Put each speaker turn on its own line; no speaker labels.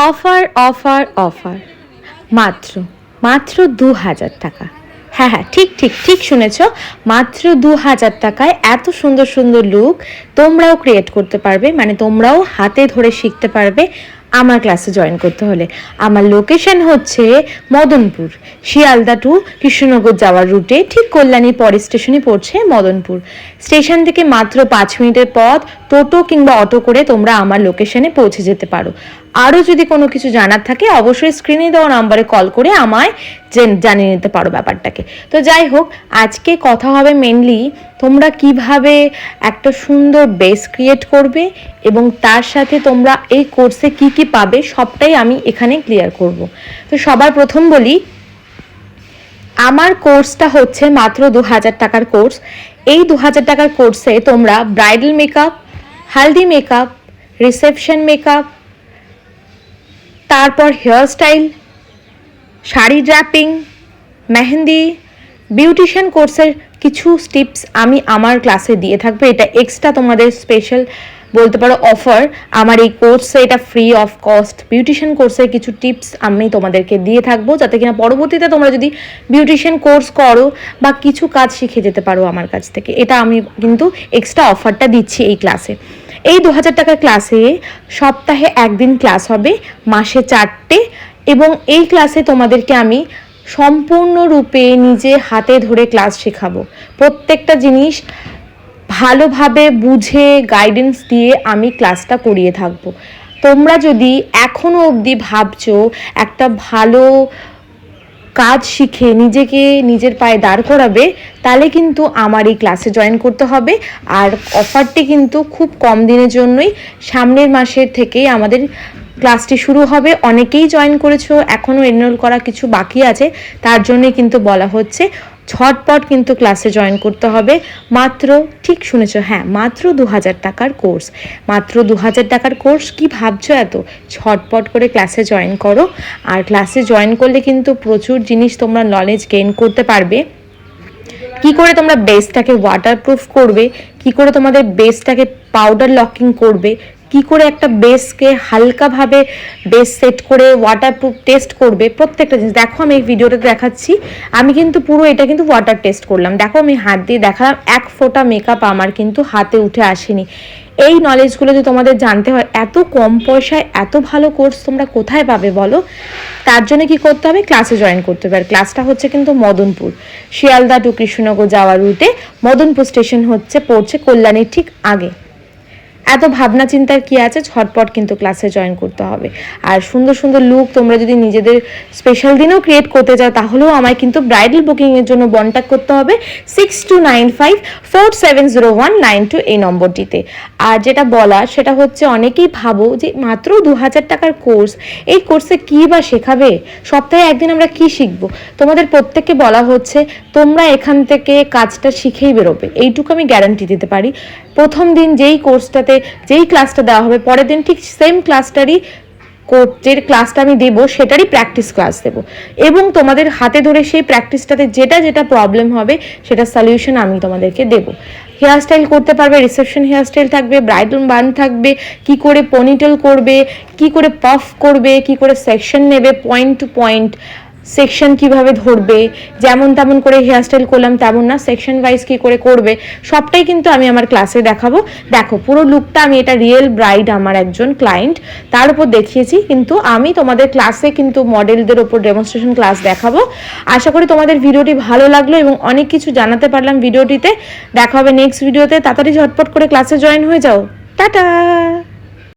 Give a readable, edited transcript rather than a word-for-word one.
Offer offer offer, মাত্র মাত্র ২,০০০ টাকা। হ্যাঁ হ্যাঁ, ঠিক ঠিক ঠিক শুনেছ, মাত্র ২,০০০ টাকায় এত সুন্দর সুন্দর লুক তোমরাও ক্রিয়েট করতে পারবে, মানে তোমরাও হাতে ধরে শিখতে পারবে আমার ক্লাসে জয়েন করতে হলে। আমার লোকেশন হচ্ছে মদনপুর, শিয়ালদা টু কৃষ্ণনগর যাওয়ার রুটে, ঠিক কল্যাণী পরের স্টেশনে পড়ছে মদনপুর। স্টেশন থেকে মাত্র ৫ মিনিটের পথ, টোটো কিংবা অটো করে তোমরা আমার লোকেশনে পৌঁছে যেতে পারো। আরও যদি কোনো কিছু জানার থাকে অবশ্যই স্ক্রিনে দেওয়া নাম্বারে কল করে আমায় জানিয়ে নিতে পারো ব্যাপারটাকে। তো যাই হোক, আজকে কথা হবে মেনলি তোমরা কিভাবে একটা সুন্দর বেস ক্রিয়েট করবে এবং তার সাথে তোমরা এই কোর্সে কি কি পাবে সবটাই আমি এখানে ক্লিয়ার করব। তো সবার প্রথম বলি, আমার কোর্সটা হচ্ছে মাত্র ২,০০০ টাকার কোর্স। এই ২,০০০ টাকার কোর্সে তোমরা bridal makeup, haldi makeup, reception makeup, তারপর hair style, sari draping, mehendi, beautician কোর্সের কিছু টিপস আমি আমার ক্লাসে দিয়ে থাকবো। এটা এক্সট্রা তোমাদের স্পেশাল বলতে পারো অফার। আমার এই কোর্সে এটা ফ্রি অফ কস্ট বিউটিশিয়ান কোর্সের কিছু টিপস আমি তোমাদেরকে দিয়ে থাকবো, যাতে কিনা পরবর্তীতে তোমরা যদি বিউটিশিয়ান কোর্স করো বা কিছু কাজ শিখে যেতে পারো আমার কাছ থেকে। এটা আমি কিন্তু এক্সট্রা অফারটা দিচ্ছি এই ক্লাসে। এই ২,০০০ টাকার ক্লাসে সপ্তাহে একদিন ক্লাস হবে, মাসে ৪টে, এবং এই ক্লাসে তোমাদেরকে আমি সম্পূর্ণরূপে নিজে হাতে ধরে ক্লাস শেখাবো। প্রত্যেকটা জিনিস ভালোভাবে বুঝে গাইডেন্স দিয়ে আমি ক্লাসটা করিয়ে থাকবো। তোমরা যদি এখনও অবধি ভাবছো একটা ভালো কাজ শিখে নিজেকে নিজের পায়ে দাঁড় করাবে, তাহলে কিন্তু আমার এই ক্লাসে জয়েন করতে হবে। আর অফারটি কিন্তু খুব কম দিনের জন্যই, সামনের মাসের থেকেই আমাদের ক্লাসটি শুরু হবে। অনেকেই জয়েন করেছো, এখনও এনরোল করা কিছু বাকি আছে, তার জন্যই কিন্তু বলা হচ্ছে ঝটপট কিন্তু ক্লাসে জয়েন করতে হবে। মাত্র, ঠিক শুনেছো, হ্যাঁ, মাত্র ২,০০০ টাকার কোর্স। মাত্র ২,০০০ টাকার কোর্স, কি ভাবছো এত? ঝটপট করে ক্লাসে জয়েন করো। আর ক্লাসে জয়েন করলে কিন্তু প্রচুর জিনিস তোমরা নলেজ গেইন করতে পারবে। কি করে তোমরা বেসটাকে ওয়াটারপ্রুফ করবে, কি করে তোমাদের বেসটাকে পাউডার লকিং করবে, কি করে একটা বেসকে হালকাভাবে বেস সেট করে ওয়াটারপ্রুফ টেস্ট করবে, প্রত্যেকটা জিনিস দেখো আমি এই ভিডিওটা দেখাচ্ছি। আমি কিন্তু পুরো এটা কিন্তু ওয়াটার টেস্ট করলাম, দেখো আমি হাত দিয়ে দেখালাম, এক ফোঁটা মেকআপ আমার কিন্তু হাতে উঠে আসেনি। এই নলেজগুলো যদি তোমাদের জানতে হয়, এত কম পয়সায় এত ভালো কোর্স তোমরা কোথায় পাবে বলো? তার জন্য কি করতে হবে? ক্লাসে জয়েন করতে হবে। আর ক্লাসটা হচ্ছে কিন্তু মদনপুর, শিয়ালদা টু কৃষ্ণনগর যাওয়ার রুটে। মদনপুর স্টেশন হচ্ছে পড়ছে কল্যাণীর ঠিক আগে। এত ভাবনা চিন্তার কি আছে, ঝটপট কিন্তু ক্লাসে জয়েন করতে হবে। আর সুন্দর সুন্দর লুক তোমরা যদি নিজেদের স্পেশাল দিনেও ক্রিয়েট করতে চাও, তাহলেও আমায় কিন্তু ব্রাইডাল বুকিংয়ের জন্য কন্ট্যাক্ট করতে হবে 6295470192 এই নম্বরটিতে। আর যেটা বলা সেটা হচ্ছে, অনেকেই ভাবো যে মাত্র ২,০০০ টাকার কোর্স, এই কোর্সে কী বা শেখাবে, সপ্তাহে একদিন আমরা কি শিখবো? তোমাদের প্রত্যেককে বলা হচ্ছে তোমরা এখান থেকে কাজটা শিখেই বেরোবে, এইটুকু আমি গ্যারান্টি দিতে পারি। প্রথম দিন যেই কোর্সটাতে যেই ক্লাসটা দেওয়া হবে, পরের দিন ঠিক সেম ক্লাসটারই যে ক্লাসটা আমি দেবো সেটারই প্র্যাকটিস ক্লাস দেবো, এবং তোমাদের হাতে ধরে সেই প্র্যাকটিসটাতে যেটা যেটা প্রবলেম হবে সেটা সলিউশন আমি তোমাদেরকে দেবো। হেয়ার স্টাইল করতে পারবে, রিসেপশন হেয়ার স্টাইল থাকবে, ব্রাইডাল বান থাকবে, কি করে পনিটেল করবে, কি করে পাফ করবে, কি করে সেকশন নেবে, পয়েন্ট টু পয়েন্ট সেকশন কিভাবে ধরবে, যেমন তেমন করে হেয়ারস্টাইল করলাম তেমন না, সেকশন ওয়াইজ কী করে করবে, সবটাই কিন্তু আমি আমার ক্লাসে দেখাবো। দেখো পুরো লুকটা আমি, এটা রিয়েল ব্রাইড আমার একজন ক্লায়েন্ট, তার উপর দেখিয়েছি, কিন্তু আমি তোমাদের ক্লাসে কিন্তু মডেলদের ওপর ডেমনস্ট্রেশন ক্লাস দেখাবো। আশা করি তোমাদের ভিডিওটি ভালো লাগলো এবং অনেক কিছু জানাতে পারলাম ভিডিওটিতে। দেখা হবে নেক্সট ভিডিওতে, তাড়াতাড়ি ঝটপট করে ক্লাসে জয়েন হয়ে যাও। টাটা।